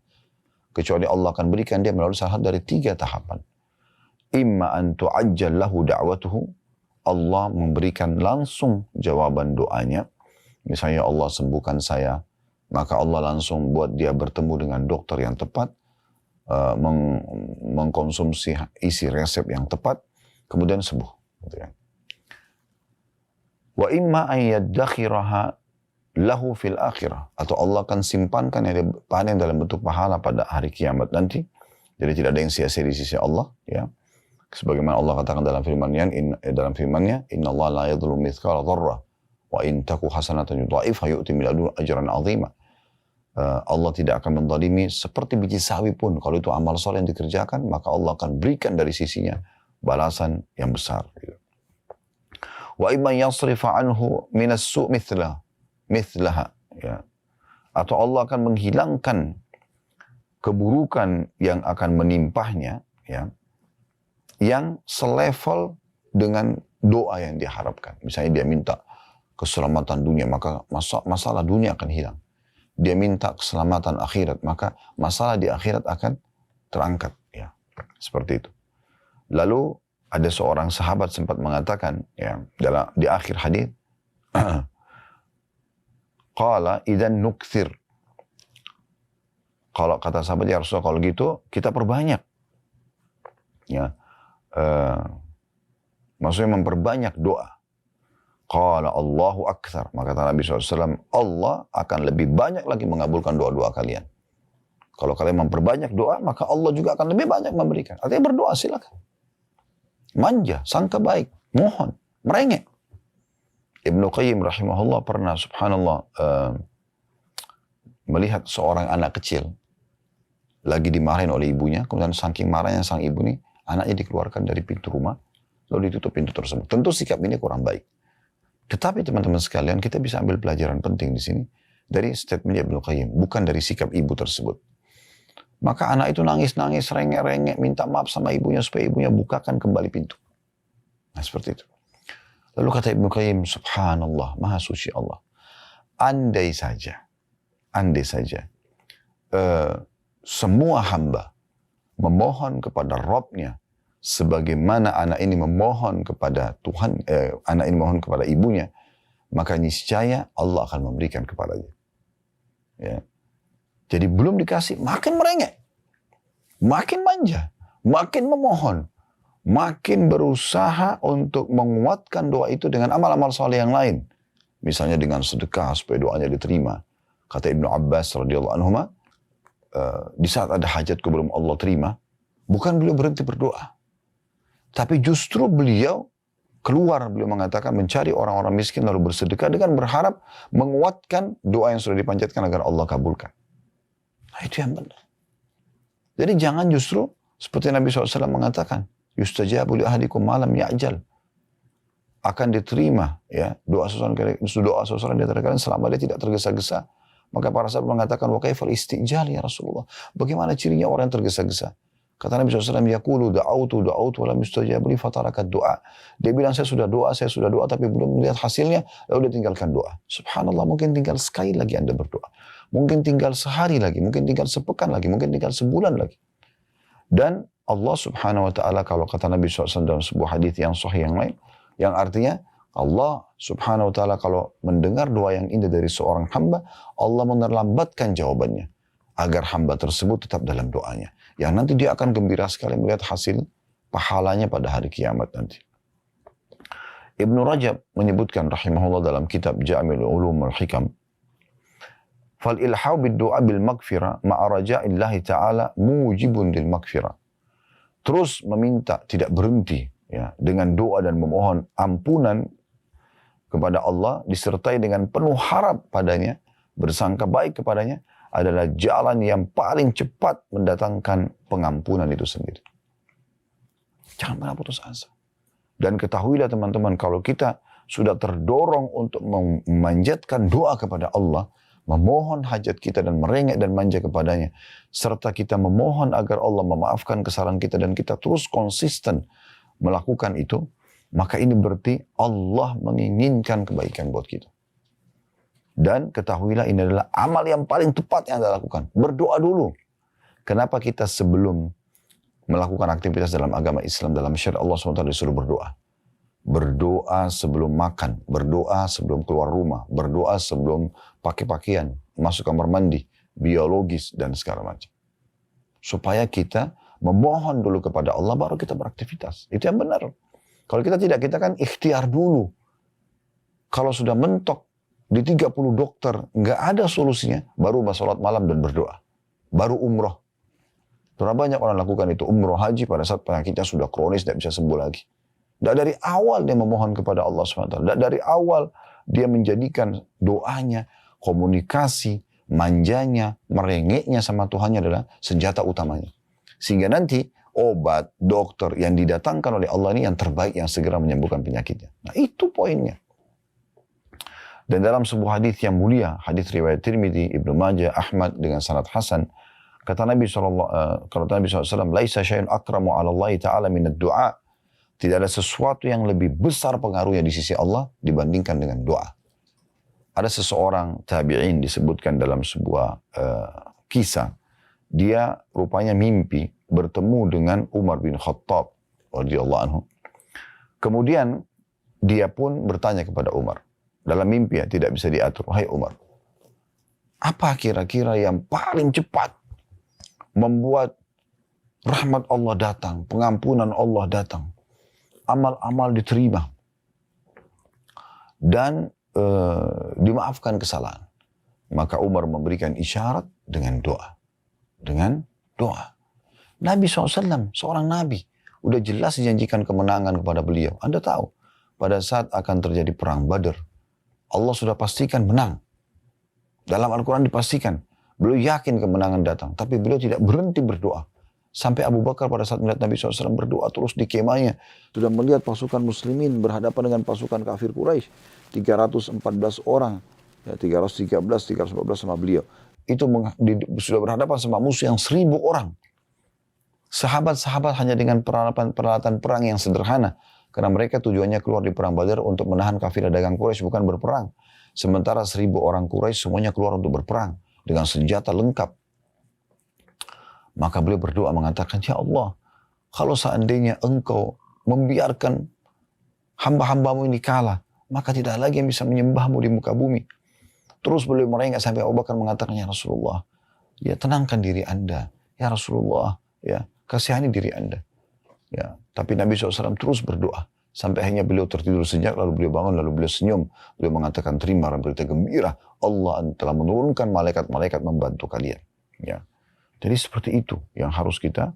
Kecuali Allah akan berikan dia melalui salah satu dari 3 tahapan. Imma an tu'ajjal lahu da'watuhu, Allah memberikan langsung jawaban doanya. Misalnya Allah sembuhkan saya, maka Allah langsung buat dia bertemu dengan dokter yang tepat, mengkonsumsi isi resep yang tepat, kemudian sembuh. Gitu ya. Wa imma an yaddakhiraha lahu fil akhirah, atau Allah akan simpankan yang panen dalam bentuk pahala pada hari kiamat nanti. Jadi tidak ada yang sia-sia di sisi Allah, ya. Sebagaimana Allah katakan dalam firman-Nya, Inna Allah la yadhlimu mithqala dzarrah wa in taku hasanatan yudha'ifha yu'ti min ladunhu ajran 'azima. Allah tidak akan menzalimi seperti biji sawi pun. Kalau itu amal soleh yang dikerjakan, maka Allah akan berikan dari sisinya balasan yang besar. Wa imma yasrifa anhu minas su' mithlaha, ya. Atau Allah akan menghilangkan keburukan yang akan menimpahnya, ya, yang selevel dengan doa yang diharapkan. Misalnya dia minta keselamatan dunia, maka masalah dunia akan hilang. Dia minta keselamatan akhirat, maka masalah di akhirat akan terangkat, ya. Seperti itu. Lalu ada seorang sahabat sempat mengatakan, ya, di akhir hadis, qala idzan nukthir. Kalau kata sahabat, ya Rasulullah, kalau gitu kita perbanyak, ya. Maksudnya memperbanyak doa. Qala Allahu akthar. Maka kata Nabi SAW, Allah akan lebih banyak lagi mengabulkan doa-doa kalian. Kalau kalian memperbanyak doa, maka Allah juga akan lebih banyak memberikan. Artinya berdoa silakan. Manja, sangka baik, mohon, merengek. Ibnu Qayyim rahimahullah pernah, subhanallah, melihat seorang anak kecil lagi dimarahin oleh ibunya, kemudian saking marahnya sang ibu ini, anaknya dikeluarkan dari pintu rumah, lalu ditutup pintu tersebut. Tentu sikap ini kurang baik. Tetapi teman-teman sekalian, kita bisa ambil pelajaran penting di sini dari statement Ibnu Qayyim, bukan dari sikap ibu tersebut. Maka anak itu nangis-nangis, rengek-rengek, minta maaf sama ibunya supaya ibunya bukakan kembali pintu. Nah, seperti itu. Lalu kata Ibnu Qayyim, subhanallah, maha suci Allah. Andai saja, semua hamba memohon kepada Rabbnya sebagaimana anak ini memohon kepada Tuhan, anak ini memohon kepada ibunya, maka niscaya Allah akan memberikan kepadanya. Ya. Jadi belum dikasih, makin merengek, makin manja, makin memohon, makin berusaha untuk menguatkan doa itu dengan amal-amal saleh yang lain. Misalnya dengan sedekah supaya doanya diterima. Kata Ibnu Abbas radhiyallahu anhuma, di saat ada hajatku belum Allah terima, bukan beliau berhenti berdoa, tapi justru beliau mengatakan mencari orang-orang miskin lalu bersedekah dengan berharap menguatkan doa yang sudah dipanjatkan agar Allah kabulkan. Nah, itu yang benar. Jadi jangan justru seperti Nabi SAW mengatakan, yustajabu li ahadikum malam ya'jal. Akan diterima, ya, doa seseorang di antara kalian selama dia tidak tergesa-gesa. Maka para sahabat mengatakan, wa kaifal istijal ya Rasulullah. Bagaimana cirinya orang yang tergesa-gesa? Kata Nabi SAW, yaqulu da'autu wa lam yustajabu li fatarakat doa. Dia bilang, saya sudah doa, tapi belum melihat hasilnya, lalu dia tinggalkan doa. Subhanallah, mungkin tinggal sekali lagi Anda berdoa. Mungkin tinggal sehari lagi, mungkin tinggal sepekan lagi, mungkin tinggal sebulan lagi. Dan Allah subhanahu wa ta'ala, kalau kata Nabi SAW dalam sebuah hadis yang sahih yang lain, yang artinya Allah subhanahu wa ta'ala kalau mendengar doa yang indah dari seorang hamba, Allah menerlambatkan jawabannya, agar hamba tersebut tetap dalam doanya. Yang nanti dia akan gembira sekali melihat hasil pahalanya pada hari kiamat nanti. Ibnu Rajab menyebutkan rahimahullah dalam kitab Jami'ul Ulum wal Hikam, fal-ilhau bid-du'a bil-maghfirah ma'a raja'illahi ta'ala mujibun lil-maghfirah. Terus meminta, tidak berhenti, ya, dengan doa dan memohon ampunan kepada Allah, disertai dengan penuh harap padanya, bersangka baik kepadanya, adalah jalan yang paling cepat mendatangkan pengampunan itu sendiri. Jangan pernah putus asa. Dan ketahuilah teman-teman, kalau kita sudah terdorong untuk memanjatkan doa kepada Allah, memohon hajat kita dan merengek dan manja kepadanya, serta kita memohon agar Allah memaafkan kesalahan kita dan kita terus konsisten melakukan itu, maka ini berarti Allah menginginkan kebaikan buat kita. Dan ketahuilah ini adalah amal yang paling tepat yang Anda lakukan. Berdoa dulu. Kenapa kita sebelum melakukan aktivitas dalam agama Islam, dalam syariat Allah SWT disuruh berdoa? Berdoa sebelum makan, berdoa sebelum keluar rumah, berdoa sebelum pakai pakaian, masuk kamar mandi, biologis, dan segala macam. Supaya kita memohon dulu kepada Allah, baru kita beraktivitas. Itu yang benar. Kalau kita tidak, kita kan ikhtiar dulu. Kalau sudah mentok di 30 dokter, nggak ada solusinya, baru sholat malam dan berdoa. Baru umroh. Berapa banyak orang lakukan itu, umroh haji pada saat penyakitnya sudah kronis, tidak bisa sembuh lagi. Dan dari awal dia memohon kepada Allah SWT. Dan dari awal dia menjadikan doanya, komunikasi, manjanya, merengeknya sama Tuhannya adalah senjata utamanya. Sehingga nanti obat, dokter yang didatangkan oleh Allah ini yang terbaik yang segera menyembuhkan penyakitnya. Nah itu poinnya. Dan dalam sebuah hadis yang mulia, hadis riwayat Tirmidzi, Ibnu Majah, Ahmad dengan sanad hasan, kata Nabi SAW, "Laisa syai'un akramu 'ala Allah Ta'ala min ad-du'a." Tidak ada sesuatu yang lebih besar pengaruhnya di sisi Allah dibandingkan dengan doa. Ada seseorang tabi'in disebutkan dalam sebuah kisah. Dia rupanya mimpi bertemu dengan Umar bin Khattab radhiyallahu anhu. Kemudian dia pun bertanya kepada Umar. Dalam mimpi tidak bisa diatur. Hai Umar, apa kira-kira yang paling cepat membuat rahmat Allah datang, pengampunan Allah datang, amal-amal diterima, dan dimaafkan kesalahan? Maka Umar memberikan isyarat dengan doa. Dengan doa. Nabi SAW, seorang Nabi, udah jelas dijanjikan kemenangan kepada beliau. Anda tahu, pada saat akan terjadi perang Badar, Allah sudah pastikan menang. Dalam Al-Quran dipastikan. Beliau yakin kemenangan datang. Tapi beliau tidak berhenti berdoa. Sampai Abu Bakar pada saat melihat Nabi SAW berdoa terus di kemahnya. Sudah melihat pasukan muslimin berhadapan dengan pasukan kafir Quraisy. 314 orang. Ya, 313, 314 sama beliau. Itu sudah berhadapan sama musuh yang 1.000 orang. Sahabat-sahabat hanya dengan peralatan perang yang sederhana. Karena mereka tujuannya keluar di perang Badar untuk menahan kafilah dagang Quraisy, bukan berperang. Sementara 1.000 orang Quraisy semuanya keluar untuk berperang. Dengan senjata lengkap. Maka beliau berdoa mengatakan, "Ya Allah, kalau seandainya engkau membiarkan hamba-hambamu ini kalah, maka tidak lagi yang bisa menyembahmu di muka bumi." Terus beliau merengek sampai Abu Bakar mengatakan, "Ya Rasulullah, ya tenangkan diri Anda. Ya Rasulullah, ya kasihani diri Anda." Ya, tapi Nabi SAW terus berdoa. Sampai akhirnya beliau tertidur sejenak, lalu beliau bangun, lalu beliau senyum. Beliau mengatakan, "Terima berita gembira. Allah telah menurunkan malaikat-malaikat membantu kalian." Ya. Jadi seperti itu yang harus kita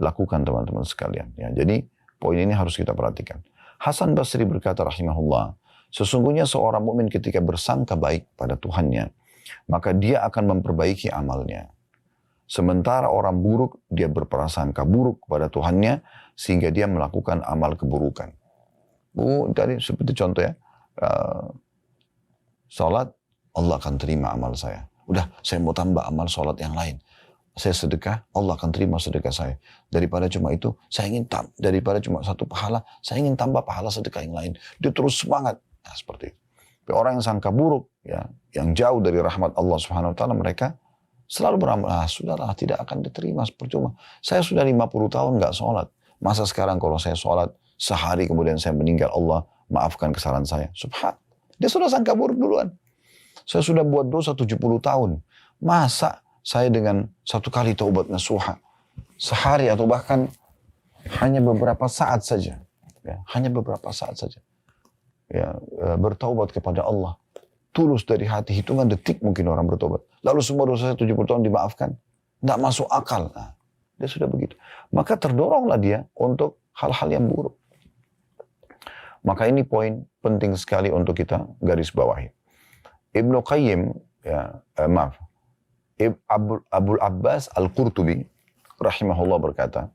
lakukan teman-teman sekalian. Ya, jadi poin ini harus kita perhatikan. Hasan Basri berkata rahimahullah, sesungguhnya seorang mukmin ketika bersangka baik pada Tuhannya, maka dia akan memperbaiki amalnya. Sementara orang buruk, dia berprasangka buruk kepada Tuhannya, sehingga dia melakukan amal keburukan. Tadi seperti contoh ya, salat, Allah akan terima amal saya. Udah, saya mau tambah amal salat yang lain. Saya sedekah, Allah akan terima sedekah saya. Daripada cuma itu, saya ingin daripada cuma satu pahala, saya ingin tambah pahala sedekah yang lain. Dia terus semangat. Nah, seperti itu. Tapi orang yang sangka buruk, ya, yang jauh dari rahmat Allah Subhanahu Wa Taala, mereka selalu beramal, sudahlah, tidak akan diterima, percuma. Saya sudah 50 tahun nggak sholat. Masa sekarang kalau saya sholat, sehari kemudian saya meninggal, Allah maafkan kesalahan saya. Subhan. Dia sudah sangka buruk duluan. Saya sudah buat dosa 70 tahun. Masa saya dengan satu kali taubat nasuha, sehari atau bahkan hanya beberapa saat saja, ya, hanya beberapa saat saja, ya, bertaubat kepada Allah, tulus dari hati, hitungan detik mungkin orang bertobat. Lalu semua dosa 70 tahun dimaafkan. Nggak masuk akal. Nah, dia sudah begitu. Maka terdoronglah dia untuk hal-hal yang buruk. Maka ini poin penting sekali untuk kita garis bawahi. Ibnu Qayyim, ya, Abul Abbas Al-Qurtubi rahimahullah berkata,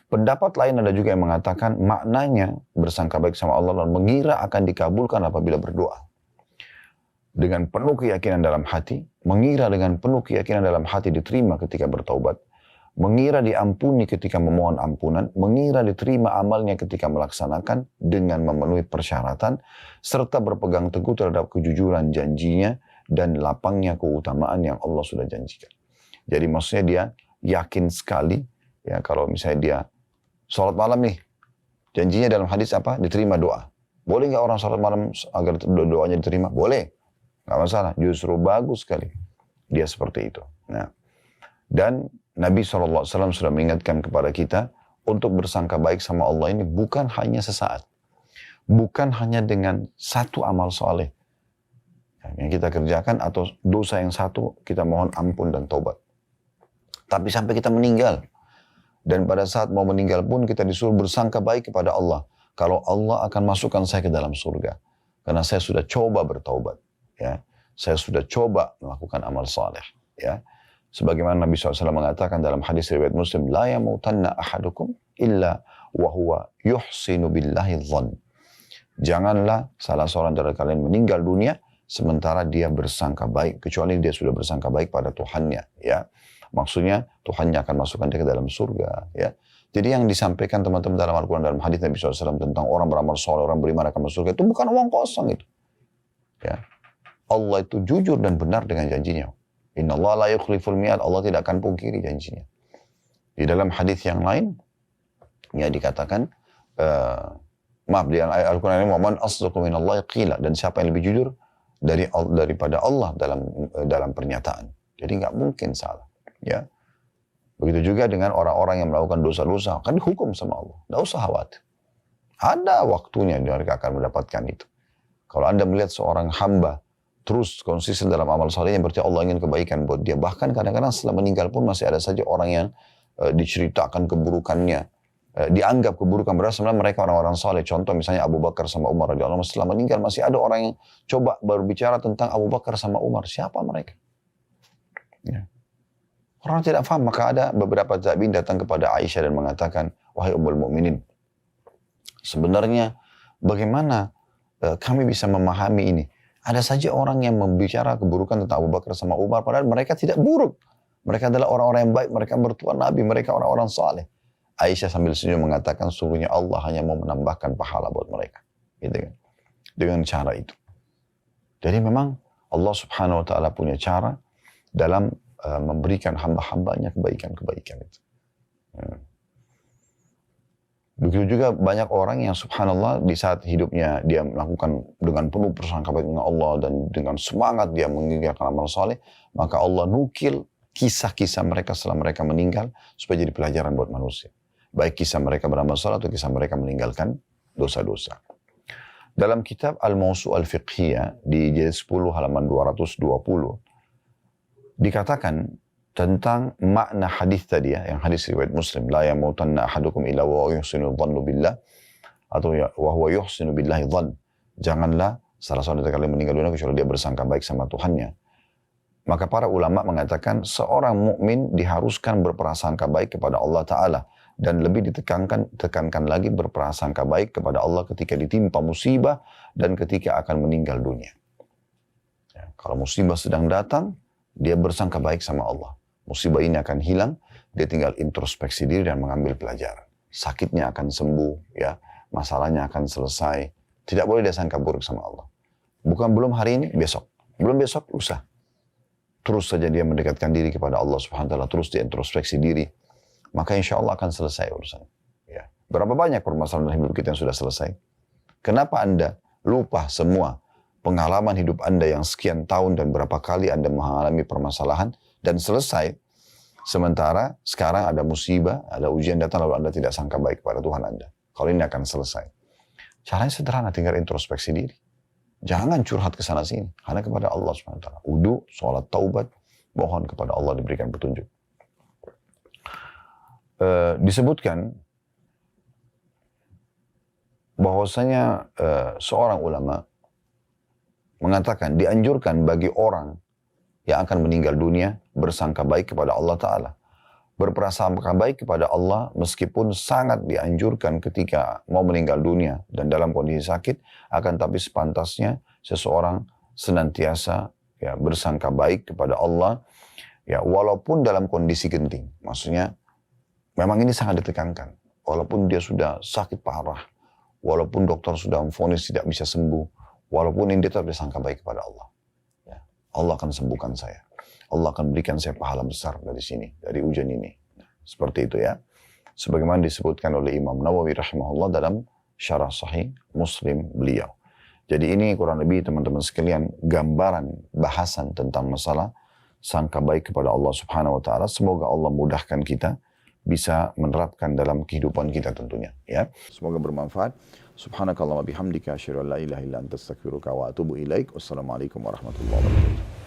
pendapat lain ada juga yang mengatakan maknanya bersangka baik sama Allah dan mengira akan dikabulkan apabila berdoa. Dengan penuh keyakinan dalam hati, mengira dengan penuh keyakinan dalam hati diterima ketika bertaubat, mengira diampuni ketika memohon ampunan, mengira diterima amalnya ketika melaksanakan dengan memenuhi persyaratan, serta berpegang teguh terhadap kejujuran janjinya dan lapangnya keutamaan yang Allah sudah janjikan. Jadi maksudnya dia yakin sekali, ya, kalau misalnya dia sholat malam nih, janjinya dalam hadis apa? Diterima doa. Boleh nggak orang sholat malam agar doanya diterima? Boleh. Nggak masalah, justru bagus sekali dia seperti itu. Nah, dan Nabi SAW sudah mengingatkan kepada kita untuk bersangka baik sama Allah ini bukan hanya sesaat, bukan hanya dengan satu amal soleh, yang kita kerjakan, atau dosa yang satu kita mohon ampun dan taubat. Tapi sampai kita meninggal, dan pada saat mau meninggal pun kita disuruh bersangka baik kepada Allah. Kalau Allah akan masukkan saya ke dalam surga. Karena saya sudah coba bertaubat. Ya. Saya sudah coba melakukan amal saleh. Ya. Sebagaimana Nabi SAW mengatakan dalam hadis riwayat Muslim, La yamutanna ahadukum illa wa huwa yuhsinu billahi dhann. Janganlah salah seorang dari kalian meninggal dunia sementara dia bersangka baik, kecuali dia sudah bersangka baik pada Tuhannya. Ya. Maksudnya Tuhannya akan masukkan dia ke dalam surga. Ya. Jadi yang disampaikan teman-teman dalam Al-Quran, dalam hadis Nabi SAW tentang orang beramal soleh, orang beriman akan masuk surga, itu bukan uang kosong itu. Ya. Allah itu jujur dan benar dengan janjinya. Inna Allah la yukhliful mi'ad, Allah tidak akan pungkiri janjinya. Di dalam hadis yang lain, ya dikatakan, maaf, di Al-Quran ini, "Man asdaqu minallahi qila," dan siapa yang lebih jujur daripada Allah dalam pernyataan. Jadi nggak mungkin salah. Ya. Begitu juga dengan orang-orang yang melakukan dosa-dosa, kan dihukum sama Allah. Tidak usah khawatir. Ada waktunya mereka akan mendapatkan itu. Kalau Anda melihat seorang hamba terus konsisten dalam amal salehnya, berarti Allah ingin kebaikan buat dia. Bahkan kadang-kadang setelah meninggal pun masih ada saja orang yang diceritakan keburukannya, dianggap keburukan, berarti sebenarnya mereka orang-orang saleh. Contoh misalnya Abu Bakar sama Umar radhiyallahu anhu, setelah meninggal masih ada orang yang coba berbicara tentang Abu Bakar sama Umar. Siapa mereka? Ya. Orang tidak paham, maka ada beberapa tabi'in datang kepada Aisyah dan mengatakan, wahai Ummul Mukminin, sebenarnya bagaimana kami bisa memahami ini? Ada saja orang yang membicara keburukan tentang Abu Bakar sama Umar, padahal mereka tidak buruk. Mereka adalah orang-orang yang baik, mereka mertua Nabi, mereka orang-orang saleh. Aisyah sambil senyum mengatakan, sungguhnya Allah hanya mau menambahkan pahala buat mereka. Gitu kan? Dengan cara itu. Jadi memang Allah Subhanahu wa Ta'ala punya cara dalam memberikan hamba-hambanya kebaikan-kebaikan itu. Begitu juga banyak orang yang subhanallah di saat hidupnya dia melakukan dengan penuh persangka baik dengan Allah dan dengan semangat dia mengerjakan amal saleh, maka Allah nukil kisah-kisah mereka setelah mereka meninggal supaya jadi pelajaran buat manusia. Baik kisah mereka beramal saleh atau kisah mereka meninggalkan dosa-dosa. Dalam kitab Al-Mawsu' Al-Fiqhiyah di jilid 10 halaman 220 dikatakan tentang makna hadis tadi ya, yang hadis riwayat Muslim, la yamutanna ahadukum illa wa yuhsinu dhannu billah, atau wa huwa yuhsinu billahi dhann. Janganlah salah seorang dari kalian meninggal dunia kecuali dia bersangka baik sama Tuhannya. Maka para ulama mengatakan seorang mukmin diharuskan berprasangka baik kepada Allah Ta'ala, dan lebih tekankan lagi berprasangka baik kepada Allah ketika ditimpa musibah dan ketika akan meninggal dunia. Ya, kalau musibah sedang datang, dia bersangka baik sama Allah. Musibah ini akan hilang, dia tinggal introspeksi diri dan mengambil pelajaran. Sakitnya akan sembuh, ya, masalahnya akan selesai. Tidak boleh dia sangka buruk sama Allah. Bukan belum hari ini, besok. Belum besok, lusa. Terus saja dia mendekatkan diri kepada Allah Subhanahu wa Ta'ala, terus dia introspeksi diri. Maka insya Allah akan selesai urusan. Ya. Berapa banyak permasalahan hidup kita yang sudah selesai? Kenapa Anda lupa semua pengalaman hidup Anda yang sekian tahun dan berapa kali Anda mengalami permasalahan dan selesai, sementara sekarang ada musibah, ada ujian datang lalu Anda tidak sangka baik kepada Tuhan Anda. Kalau ini akan selesai. Caranya sederhana, tinggal introspeksi diri. Jangan curhat ke sana sini, hanya kepada Allah SWT. Wudu, sholat, taubat, mohon kepada Allah diberikan petunjuk. Disebutkan bahwasanya seorang ulama mengatakan dianjurkan bagi orang yang akan meninggal dunia bersangka baik kepada Allah Ta'ala. Berprasangka baik kepada Allah meskipun sangat dianjurkan ketika mau meninggal dunia dan dalam kondisi sakit, akan tapi sepantasnya seseorang senantiasa ya, bersangka baik kepada Allah ya, walaupun dalam kondisi genting. Maksudnya memang ini sangat ditekankan. Walaupun dia sudah sakit parah, walaupun dokter sudah memvonis tidak bisa sembuh, walaupun ini dia tetap bersangka baik kepada Allah. Ya, Allah akan sembuhkan saya. Allah akan berikan saya pahala besar dari sini, dari ujian ini. Nah, seperti itu ya. Sebagaimana disebutkan oleh Imam Nawawi rahimahullah dalam syarah sahih Muslim beliau. Jadi ini kurang lebih teman-teman sekalian gambaran bahasan tentang masalah sangka baik kepada Allah Subhanahu wa Ta'ala. Semoga Allah mudahkan kita bisa menerapkan dalam kehidupan kita tentunya. Ya, semoga bermanfaat. Subhanakallahumma bihamdika asyhadu an la ilaha illa anta astaghfiruka wa atubu ilaik. Wassalamualaikum warahmatullahi wabarakatuh.